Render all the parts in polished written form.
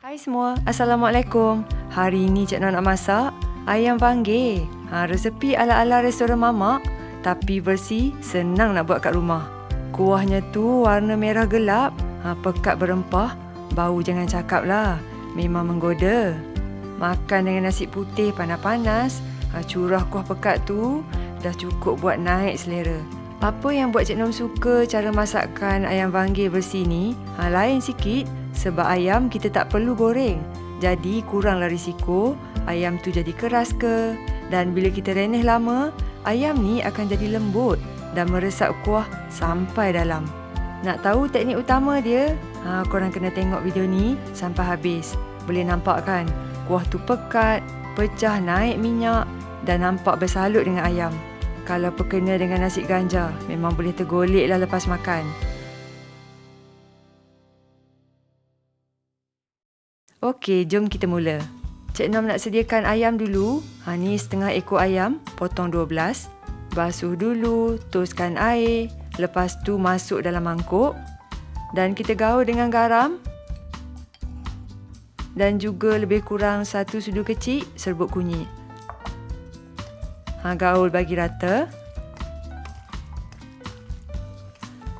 Hai semua, Assalamualaikum. Hari ini Cik Noh nak masak ayam panggil. Resepi ala-ala restoran mamak, tapi versi senang nak buat kat rumah. Kuahnya tu warna merah gelap, pekat berempah, bau jangan cakap lah, memang menggoda. Makan dengan nasi putih panas-panas, curah kuah pekat tu dah cukup buat naik selera. Apa yang buat Cik Nom suka cara masakan ayam panggil versi ni, lain sikit sebab ayam kita tak perlu goreng. Jadi kuranglah risiko ayam tu jadi keras ke. Dan bila kita renyah lama, ayam ni akan jadi lembut dan meresap kuah sampai dalam. Nak tahu teknik utama dia? Korang kena tengok video ni sampai habis. Boleh nampak kan? Kuah tu pekat, pecah naik minyak dan nampak bersalut dengan ayam. Kalau perkena dengan nasi ganja, memang boleh tergolek lah lepas makan. Okey, jom kita mula. Cik Nom nak sediakan ayam dulu. Ni setengah ekor ayam, potong 12. Basuh dulu, toskan air. Lepas tu masuk dalam mangkuk. Dan kita gaul dengan garam. Dan juga lebih kurang 1 sudu kecil serbuk kunyit. Gaul bagi rata.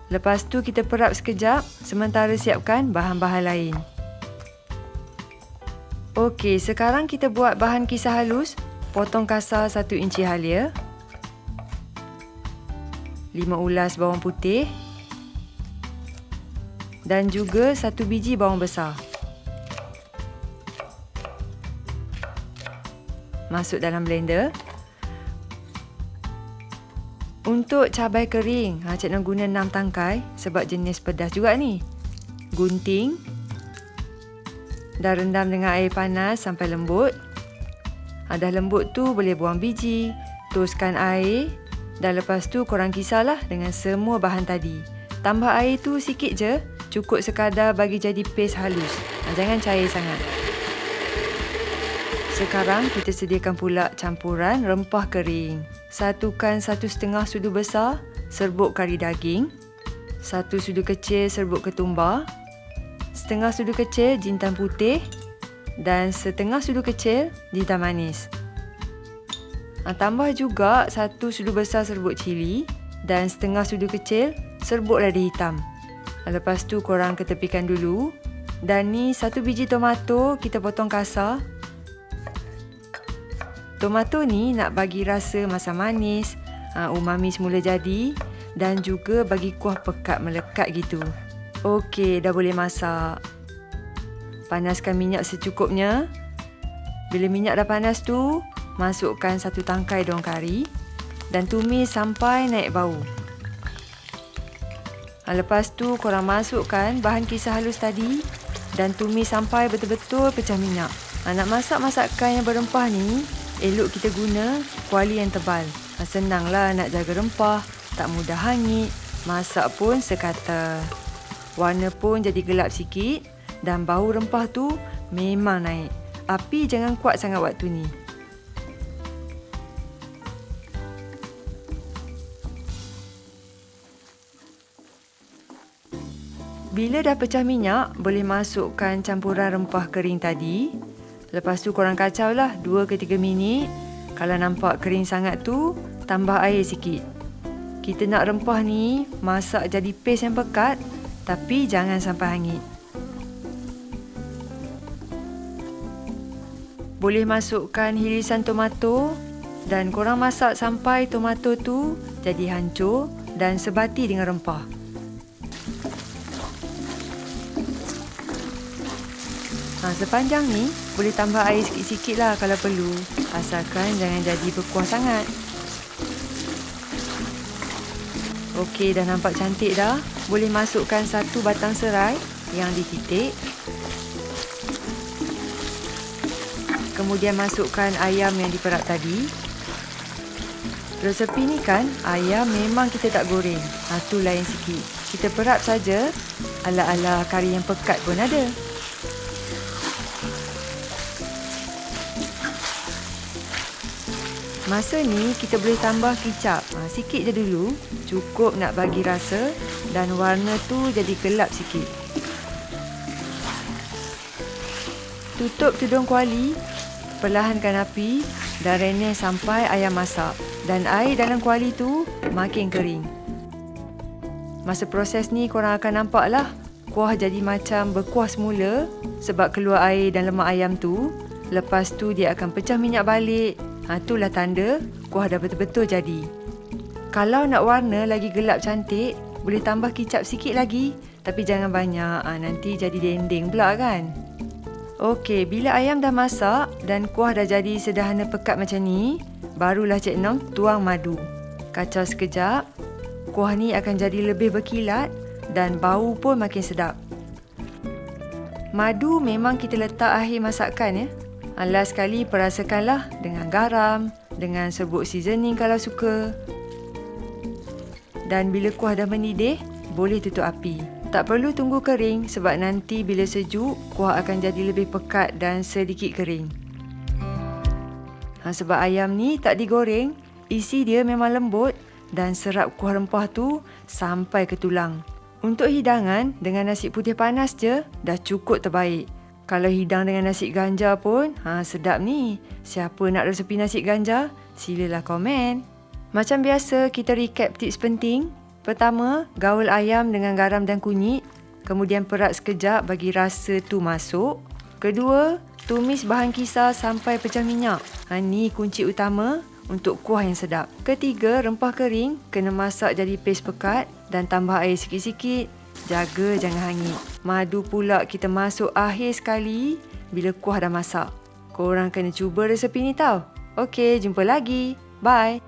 Lepas tu kita perap sekejap sementara siapkan bahan-bahan lain. Okey, sekarang kita buat bahan kisar halus. Potong kasar 1 inci halia. 5 ulas bawang putih. Dan juga 1 biji bawang besar. Masuk dalam blender. Untuk cabai kering, Cik Nom guna 6 tangkai sebab jenis pedas juga ni. Gunting. Dah rendam dengan air panas sampai lembut. Dah lembut tu boleh buang biji, toskan air dan lepas tu korang kisarlah dengan semua bahan tadi. Tambah air tu sikit je, cukup sekadar bagi jadi paste halus. Jangan cair sangat. Sekarang kita sediakan pula campuran rempah kering. Satukan 1,5 sudu besar serbuk kari daging, 1 sudu kecil serbuk ketumbar, setengah sudu kecil jintan putih dan setengah sudu kecil jintan manis. Tambah juga 1 sudu besar serbuk cili dan setengah sudu kecil serbuk lada hitam. Lepas tu korang ketepikan dulu. Dan ni 1 biji tomato kita potong kasar. Tomato ni nak bagi rasa masam manis, umami semula jadi dan juga bagi kuah pekat melekat gitu. Okey, dah boleh masak. Panaskan minyak secukupnya. Bila minyak dah panas tu, masukkan 1 tangkai daun kari dan tumis sampai naik bau. Lepas tu korang masukkan bahan kisar halus tadi dan tumis sampai betul-betul pecah minyak. Nak masak masakan yang berempah ni, elok kita guna kuali yang tebal. Senanglah nak jaga rempah, tak mudah hangit, masak pun sekata. Warna pun jadi gelap sikit dan bau rempah tu memang naik. Api jangan kuat sangat waktu ni. Bila dah pecah minyak, boleh masukkan campuran rempah kering tadi. Lepas tu korang kacau lah 2 ke 3 minit. Kalau nampak kering sangat tu, tambah air sikit. Kita nak rempah ni masak jadi paste yang pekat, tapi jangan sampai hangit. Boleh masukkan hirisan tomato dan korang masak sampai tomato tu jadi hancur dan sebati dengan rempah. Sepanjang ni boleh tambah air sikit-sikit lah kalau perlu. Asalkan jangan jadi berkuah sangat. Okey, dah nampak cantik dah. Boleh masukkan 1 batang serai yang dititik. Kemudian masukkan ayam yang diperap tadi. Resepi ni kan, ayam memang kita tak goreng. Tu lain sikit. Kita perap saja. Ala-ala kari yang pekat pun ada. Masa ni kita boleh tambah kicap. Sikit je dulu. Cukup nak bagi rasa dan warna tu jadi gelap sikit. Tutup tudung kuali, perlahankan api dan renyah sampai ayam masak. Dan air dalam kuali tu makin kering. Masa proses ni korang akan nampak lah, kuah jadi macam berkuah semula sebab keluar air dan lemak ayam tu. Lepas tu dia akan pecah minyak balik. Itulah tanda kuah dah betul-betul jadi. Kalau nak warna lagi gelap cantik, boleh tambah kicap sikit lagi. Tapi jangan banyak, nanti jadi dendeng pula kan. Okey, bila ayam dah masak dan kuah dah jadi sederhana pekat macam ni, barulah Cik Nom tuang madu. Kacau sekejap, kuah ni akan jadi lebih berkilat dan bau pun makin sedap. Madu memang kita letak akhir masakan ya. Last sekali perasakanlah dengan garam, dengan serbuk seasoning kalau suka. Dan bila kuah dah mendidih, boleh tutup api. Tak perlu tunggu kering sebab nanti bila sejuk, kuah akan jadi lebih pekat dan sedikit kering. Sebab ayam ni tak digoreng, isi dia memang lembut dan serap kuah rempah tu sampai ke tulang. Untuk hidangan dengan nasi putih panas je dah cukup terbaik. Kalau hidang dengan nasi ganja pun, sedap ni. Siapa nak resepi nasi ganja? Silalah komen. Macam biasa, kita recap tips penting. Pertama, gaul ayam dengan garam dan kunyit. Kemudian perat sekejap bagi rasa tu masuk. Kedua, tumis bahan kisar sampai pecah minyak. Ni kunci utama untuk kuah yang sedap. Ketiga, rempah kering kena masak jadi paste pekat dan tambah air sikit-sikit. Jaga jangan hangit. Madu pula kita masuk akhir sekali bila kuah dah masak. Korang kena cuba resepi ni tau. Okey, jumpa lagi. Bye.